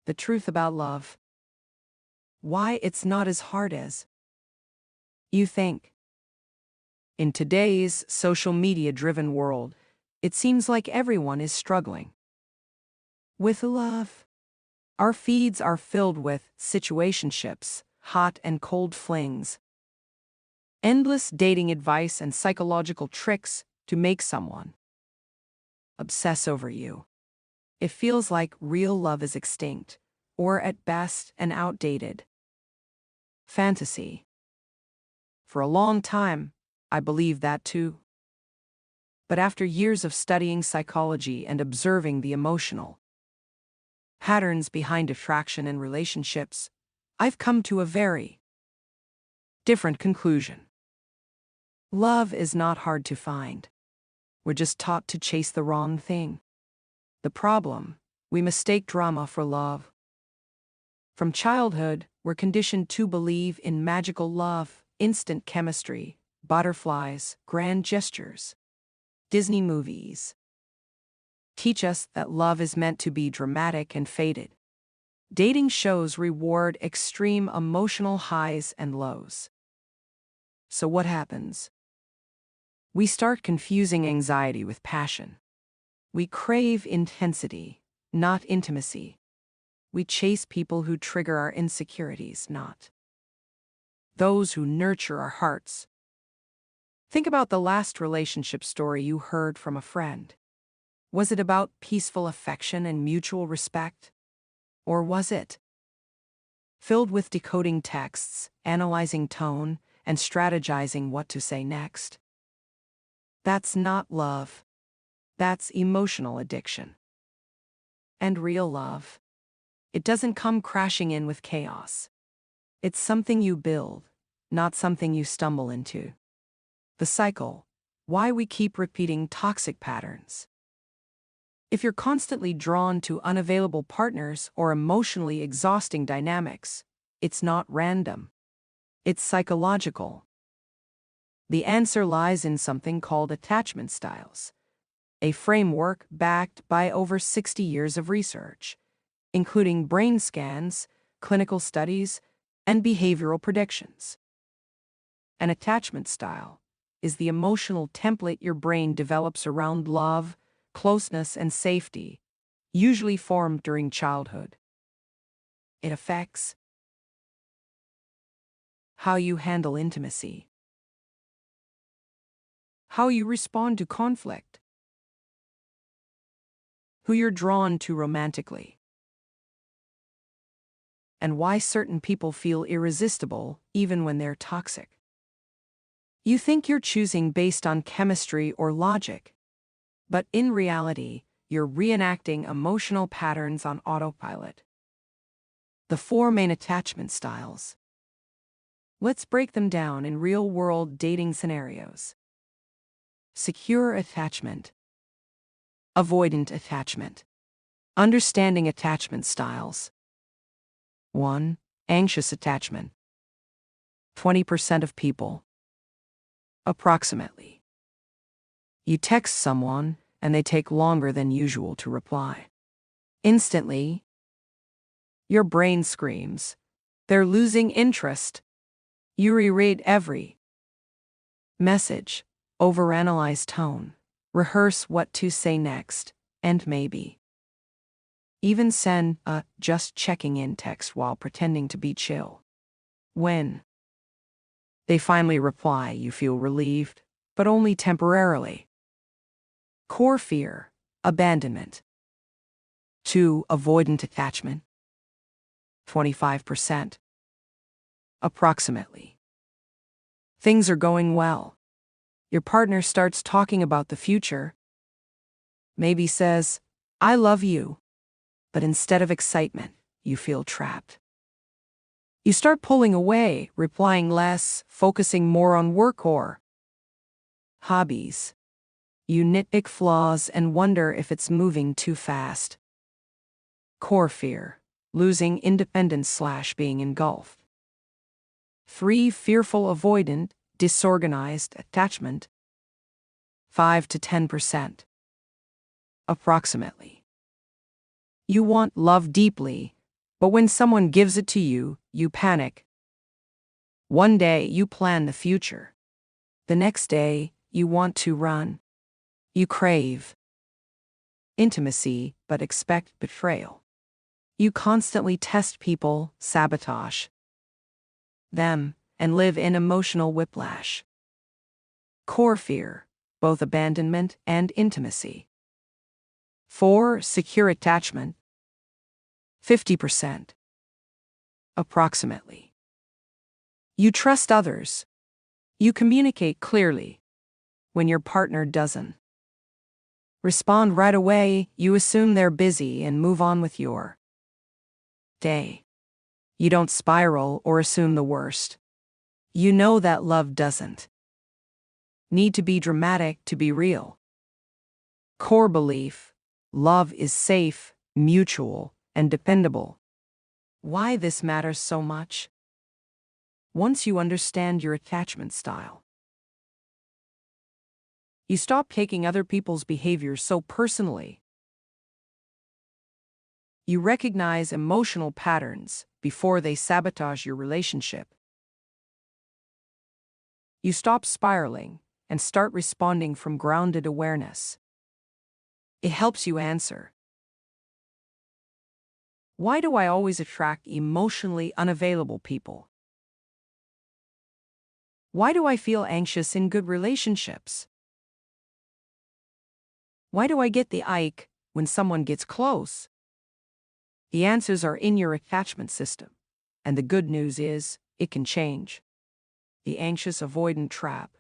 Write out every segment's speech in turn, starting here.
the truth about love. Why it's not as hard as you think. In today's social media-driven world, it seems like everyone is struggling with love. Our feeds are filled with situationships, hot and cold flings, endless dating advice and psychological tricks to make someone obsess over you. It feels like real love is extinct, or at best, an outdated fantasy. For a long time, I believed that too. But after years of studying psychology and observing the emotional patterns behind attraction and relationships, I've come to a very different conclusion. Love is not hard to find. We're just taught to chase the wrong thing. The problem, we mistake drama for love. From childhood, we're conditioned to believe in magical love, instant chemistry, butterflies, grand gestures. Disney movies teach us that love is meant to be dramatic and faded. Dating shows reward extreme emotional highs and lows. So what happens? We start confusing anxiety with passion. We crave intensity, not intimacy. We chase people who trigger our insecurities, not those who nurture our hearts. Think about the last relationship story you heard from a friend. Was it about peaceful affection and mutual respect? Or was it filled with decoding texts, analyzing tone, and strategizing what to say next? That's not love. That's emotional addiction. And real love, it doesn't come crashing in with chaos. It's something you build, not something you stumble into. The cycle, why we keep repeating toxic patterns. If you're constantly drawn to unavailable partners or emotionally exhausting dynamics, it's not random. It's psychological. The answer lies in something called attachment styles, a framework backed by over 60 years of research, including brain scans, clinical studies, and behavioral predictions. An attachment style is the emotional template your brain develops around love, closeness, and safety, usually formed during childhood. It affects how you handle intimacy, how you respond to conflict, who you're drawn to romantically, and why certain people feel irresistible even when they're toxic. You think you're choosing based on chemistry or logic, but in reality, you're reenacting emotional patterns on autopilot. The 4 main attachment styles. Let's break them down in real-world dating scenarios. Secure attachment. Avoidant attachment. Understanding attachment styles. 1. Anxious attachment. 20% of people. Approximately. You text someone, and they take longer than usual to reply. Instantly, your brain screams, "They're losing interest." You reread every message, overanalyze tone, rehearse what to say next, and maybe even send a "just checking in" text while pretending to be chill. When they finally reply, you feel relieved, but only temporarily. Core fear, abandonment. 2. Avoidant attachment. 25%. Approximately. Things are going well. Your partner starts talking about the future. Maybe says, "I love you," but instead of excitement, you feel trapped. You start pulling away, replying less, focusing more on work or hobbies. You nitpick flaws and wonder if it's moving too fast. Core fear, losing independence/being engulfed. 3. Fearful avoidant, disorganized attachment. 5 to 10%. Approximately. You want love deeply, But when someone gives it to you, you panic. One day, you plan the future. The next day, you want to run. You crave intimacy, but expect betrayal. You constantly test people, sabotage them, and live in emotional whiplash. Core fear, both abandonment and intimacy. 4. Secure attachment. 50%. Approximately. You trust others. You communicate clearly. When your partner doesn't respond right away, you assume they're busy and move on with your day. You don't spiral or assume the worst. You know that love doesn't need to be dramatic to be real. Core belief: love is safe, mutual, and dependable. Why this matters so much? Once you understand your attachment style, you stop taking other people's behaviors so personally. You recognize emotional patterns before they sabotage your relationship. You stop spiraling and start responding from grounded awareness. It helps you answer, why do I always attract emotionally unavailable people? Why do I feel anxious in good relationships? Why do I get the ick when someone gets close? The answers are in your attachment system, and the good news is, it can change. The anxious avoidant trap,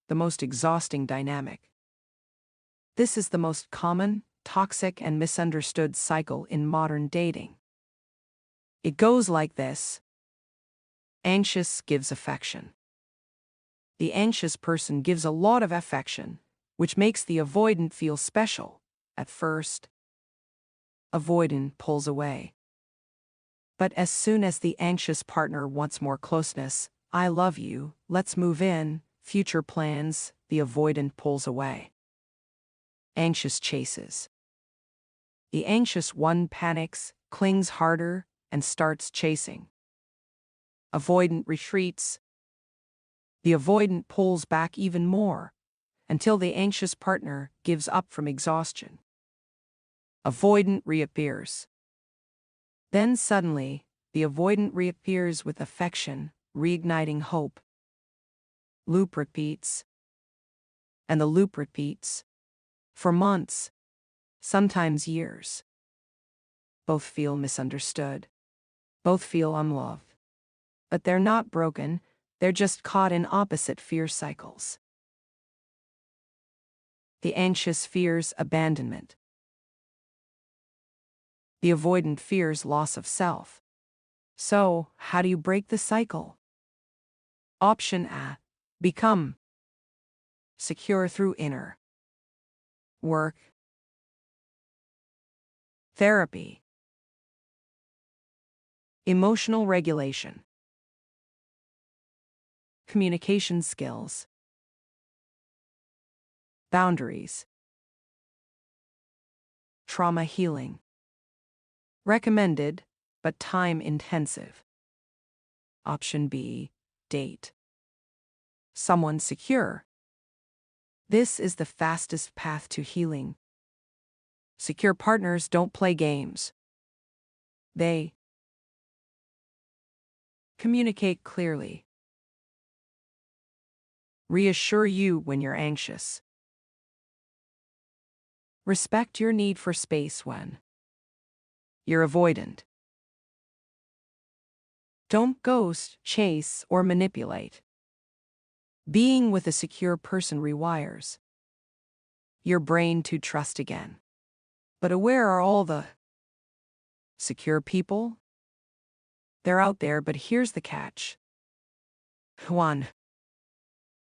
the most exhausting dynamic. This is the most common, toxic, and misunderstood cycle in modern dating. It goes like this. Anxious gives affection. The anxious person gives a lot of affection, which makes the avoidant feel special. At first, avoidant pulls away. But as soon as the anxious partner wants more closeness, I love you, let's move in, future plans, the avoidant pulls away. Anxious chases. The anxious one panics, clings harder, and starts chasing. Avoidant retreats. The avoidant pulls back even more, until the anxious partner gives up from exhaustion. Avoidant reappears. Then suddenly, the avoidant reappears with affection, reigniting hope. Loop repeats. And the loop repeats. For months, sometimes years. Both feel misunderstood. Both feel unloved. But they're not broken, they're just caught in opposite fear cycles. The anxious fears abandonment. The avoidant fears loss of self. So, how do you break the cycle? Option A. Become secure through inner work. Therapy. Emotional regulation. Communication skills. Boundaries. Trauma healing. Recommended, but time intensive. Option B. Date someone secure. This is the fastest path to healing. Secure partners don't play games. They communicate clearly. Reassure you when you're anxious. Respect your need for space when you're avoidant. Don't ghost, chase, or manipulate. Being with a secure person rewires your brain to trust again. But where are all the secure people? They're out there, but here's the catch. 1.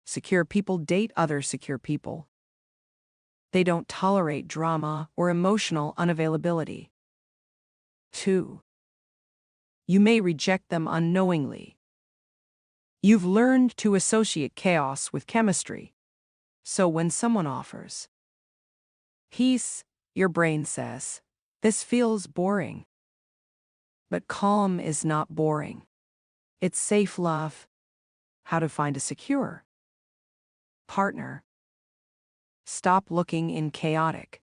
Secure people date other secure people. They don't tolerate drama or emotional unavailability. 2. You may reject them unknowingly. You've learned to associate chaos with chemistry. So when someone offers peace, your brain says, this feels boring. But calm is not boring. It's safe love. How to find a secure partner. Stop looking in chaotic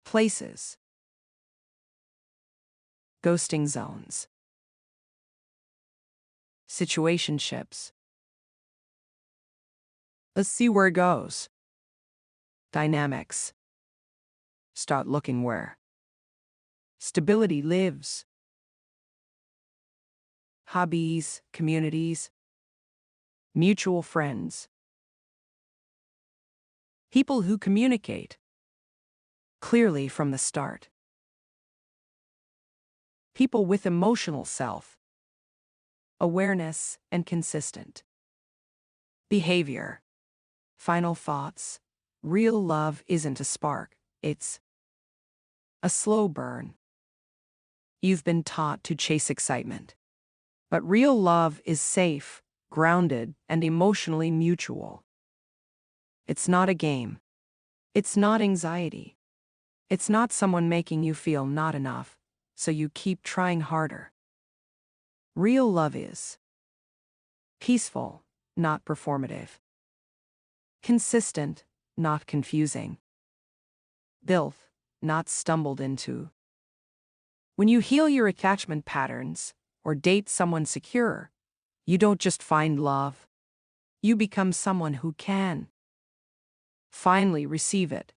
places. Ghosting zones. Situationships. Let's see where it goes. Dynamics. Start looking where stability lives. Hobbies, communities, mutual friends. People who communicate clearly from the start. People with emotional self-awareness and consistent behavior. Final thoughts. Real love isn't a spark, it's a slow burn. You've been taught to chase excitement. But real love is safe, grounded, and emotionally mutual. It's not a game. It's not anxiety. It's not someone making you feel not enough, so you keep trying harder. Real love is peaceful, not performative. Consistent, not confusing. Built, not stumbled into. When you heal your attachment patterns, or date someone secure, you don't just find love. You become someone who can finally receive it.